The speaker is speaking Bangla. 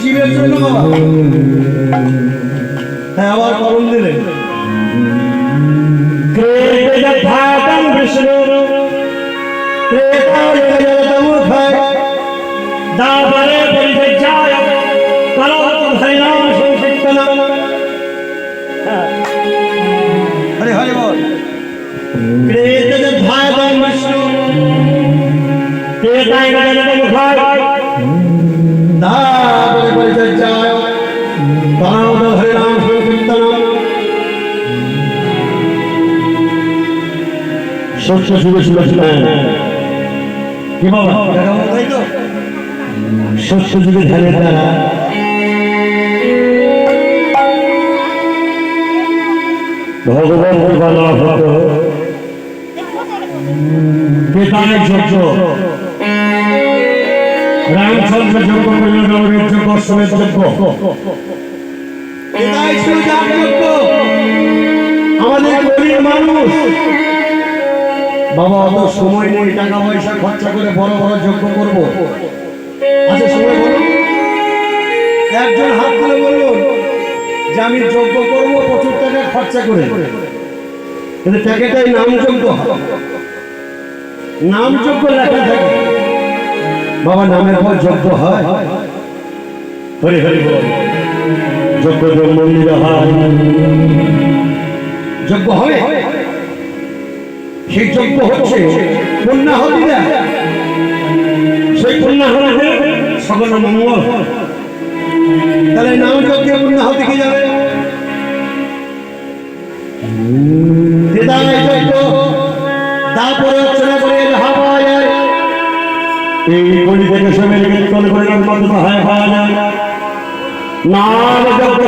জীবের জন্য বাবা। হ্যাঁ, আবার করণ দিলেন। ত্রেতাং বিষ্ণু ত্রেতামুখায় দাবরে পরিচর্যায় কালোধৈনাম সংকীর্তনম। হরে হরে বল। ত্রেতাং বিষ্ণু ত্রেতামুখায় দাবরে পরিচর্যায় কালোধৈনাম সংকীর্তনম। শস্য শুরু শুনেছিলেন কি বাবা? তাই তো শস্য যুগে ধ্যানের দ্বারা ভগবান কৃপা লাভ হতো। বেতানের যজ্ঞ, রামচন্দ্র যজ্ঞ করলেন, রামের যজ্ঞ, অশ্বমেধ যজ্ঞ। এটাই ছিল যার যোগ্য। আমাদের গরিব মানুষ বাবা অত সময় নেই, টাকা পয়সা খরচা করে বড় বড় যজ্ঞ করবো। আচ্ছা সময় বলো, একজন হাত তুলে বললো যে আমি যজ্ঞ করবো প্রচুর টাকা খরচা করে, কিন্তু টাকাটাই নাম যজ্ঞ, নাম যজ্ঞ লেখা থাকে। বাবা নামের পর যজ্ঞ হয়। হরি হরি বল। যজ্ঞ মন্দির হয়, যজ্ঞ হবে, সেই যজ্ঞ হচ্ছে পুণ্যাহতি দেয়। সেই পুণ্য হলে সকল মঙ্গল। তাহলে নাম যজ্ঞে পুণ্যাহতি কি যাবে? হৃদয় যজ্ঞ তারপরে অর্চনা করে হাওয়ায় এই গলি থেকে সবাই কীর্তন করে হয় নাম যজ্ঞ